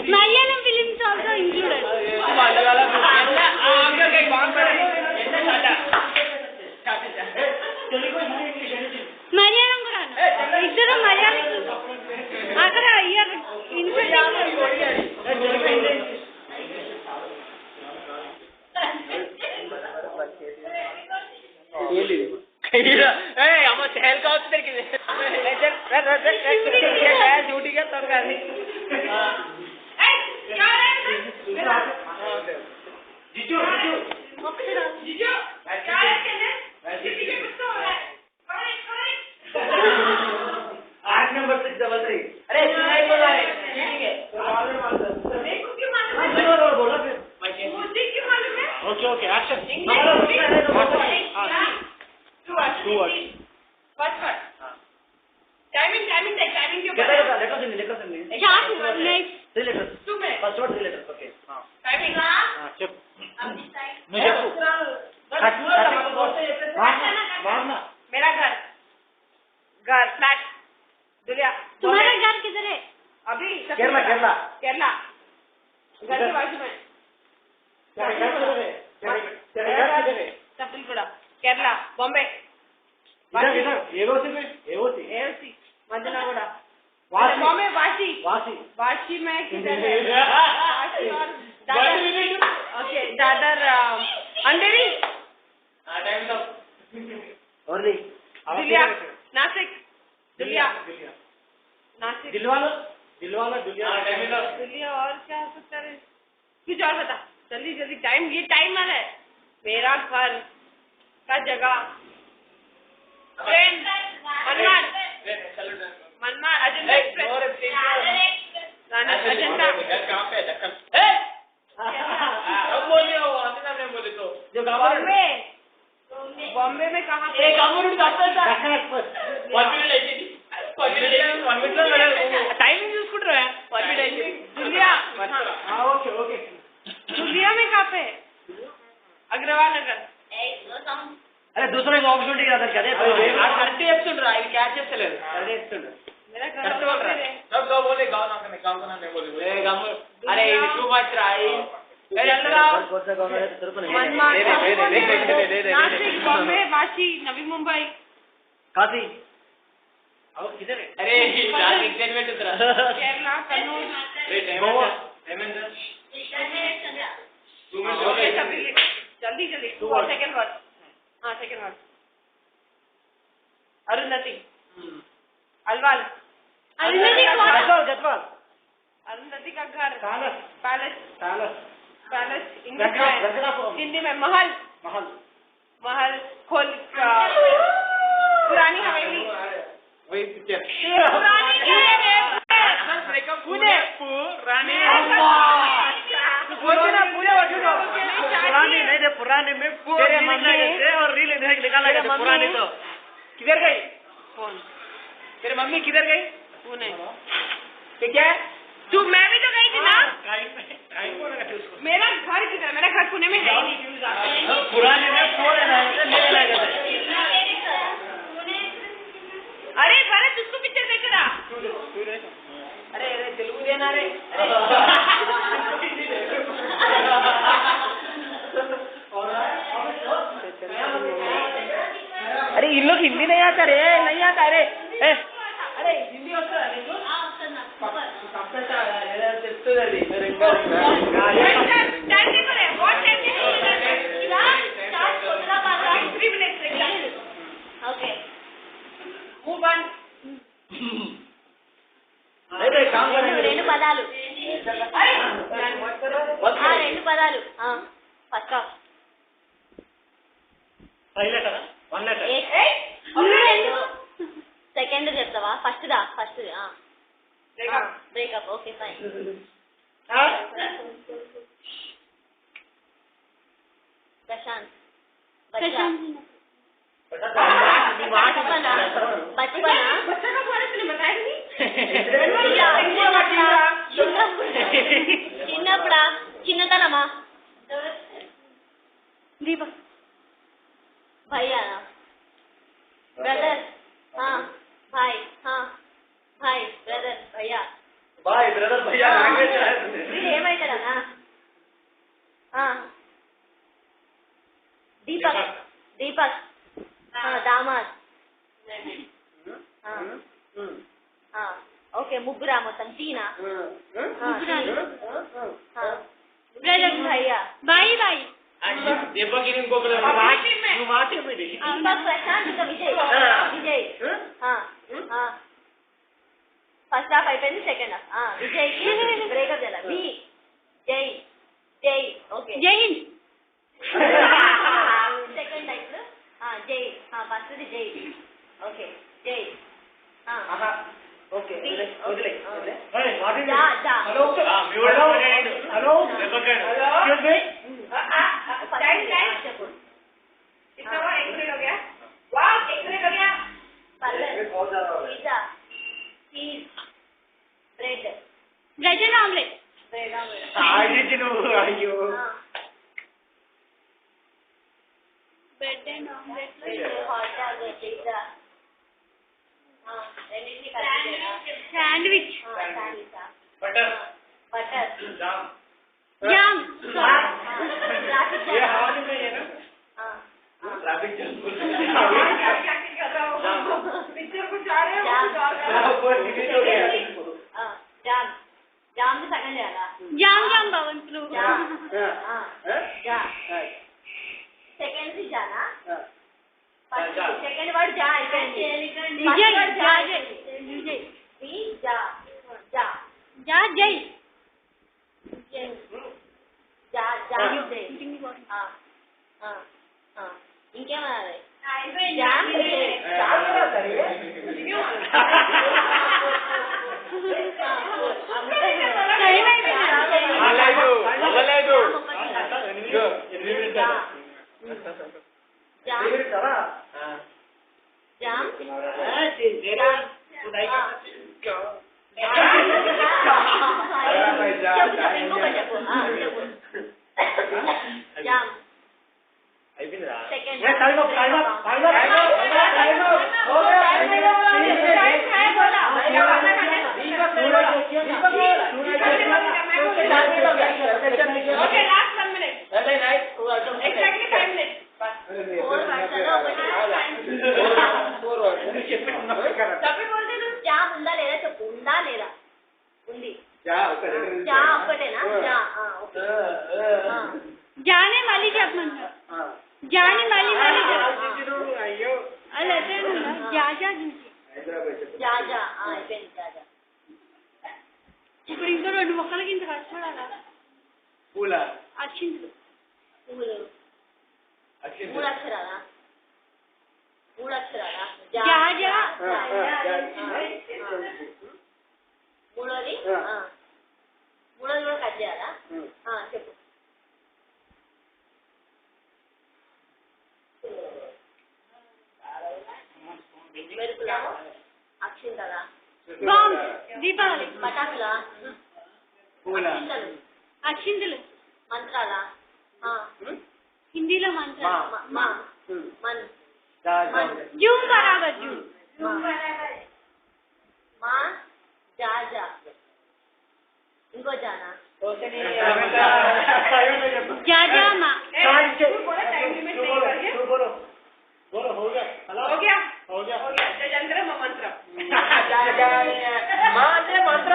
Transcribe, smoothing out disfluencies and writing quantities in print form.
Malayalam films also included. Malayalam కూడా ఇద్దరు మలయాళం అక్కడ ఇయర్ केरला बॉम्बे बॉम्बे वाशी वाशी में किधर है वाशी और ओके दादर अंधेरी दिल्लिया नासिक दिल्लिया नासिक दिलवाला और क्या हो सकता है कुछ और बता जल्दी जल्दी टाइम ये टाइम वाला है मेरा घर का जगह ट्रेन मनमाड अजंता एक्सप्रेस अजंता कहाँ पे दक्कन अब बोलिए वो अंतिम ने बोले तो जो बॉम्बे बॉम्बे में कहाँ पे एक अमरूद Deccan Deccan express 1 minute timing చూసుకుంటూ రా 1 मिनट दुलिया हां ओके दुलिया में कहाँ पे अग्रवाल नगर अरे दूसरे ऑप्शनटी కదా కదే 30 ఎపిసోడ్ రా ఇది క్యాచ్ చేస్తలేదు 30 ఎపిసోడ్ मेरा घर सब दो बोले गांव ना करने गांव ना नहीं बोले ए गांव अरे ये टू मच रा ए जल्दी आओ कौन सा गांव है तेरे को नहीं नासिक बॉम्बे वाशी नवी मुंबई काशी अब किधर है अरे चार एग्जाइटमेंट उतरा केरला कन्नूर गोवा हेमेंद्र 2 मिनट ओके जल्दी 2 सेकंड वर्ड हां सेकंड वर्ड अरुंधति अलवाल अरुंधति का घर पैलेस इंग्लिश में हिंदी में महल खोल पुरानी हवेली वही पिक्चर पुरानी में तेरे मम्मी और रील निकाला गया पुरानी तो किधर गई कौन तेरे मम्मी किधर गई पुणे क्या तू मैं भी तो गई थी ना मेरा घर किधर मेरा घर पुणे में है नहीं पुराने में अरे भरत उसको पिक्चर देख रहा अरे तेलुगु देना रे अरे इन लोग हिंदी नहीं आता रे अरे हिंदी होता है రెండు పదాలు ఫస్ట్ సెకండ్ చెప్తావా ఫస్ట్ బ్రేకప్ ఓకే ఫైన్ प्रशांत చిన్నప్పుడా చిన్నతనమా దీప భయ్యా బ్రదర్ भाई हाँ వీడు ఏమైతాడన్నా? దీపక్ దీపక్ దామాద్. ఓకే ముగ్గురా మొత్తం తీనా భయ్యా బాయ్ బాయ్ ప్రశాంత్ ఇంకా విజయ్ విజయ్ ఫస్ట్ హాఫ్ అయిపోయింది సెకండ్ హాఫ్ విజయ్కి బ్రేకప్ చేయాలి బి జై జై ఓకే జై హింద్ సెకండ్ టైప్ జై ఫస్ట్ జై ఓకే జై okay bread and omelette bread omelette bread and omelette hot dog pizza sandwich butter butter जाम जाम ये हाल में है ना ट्रैफिक जाम पिक्चर को जा रहे हो जाम जाम में सगन जाला जाम जाम भवन फ्लू जाम जा सेकंड से जाना सेकंड वर्ड जा विजय जा विजय बी जा जा जा जय जा जा जय ఇంకేమనాలి జామ్ सेकंड जा ఉందా లేదా చెప్పు ఉందా లేదా ఉంది जा ఒక్కటేనా जा जाने మళ్ళీ చెప్పమంటా जाने మళ్ళీ మళ్ళీ అయ్యో అలా जा जा जा जा అయిపోయింది जा जा ఇప్పుడు ఇంకా రెండు మొక్కలకి ఇంత కష్టపడాలా పూల అక్షింతలు పూలు మూడు అక్షరాలా जा जा మూడోది కూడా కట్ చేయాలా చెప్పు మెరుపులా అక్షింతలా దీపావళి పటాకులా అక్షింతలు మంత్రాలా హిందీలో మంత్రాలు మన్ జూమ్ బరాబర్ జూమ్ మా जा जा ఇంకో జానా जा जा माँ हो गया चंद्र मंत्र मंत्र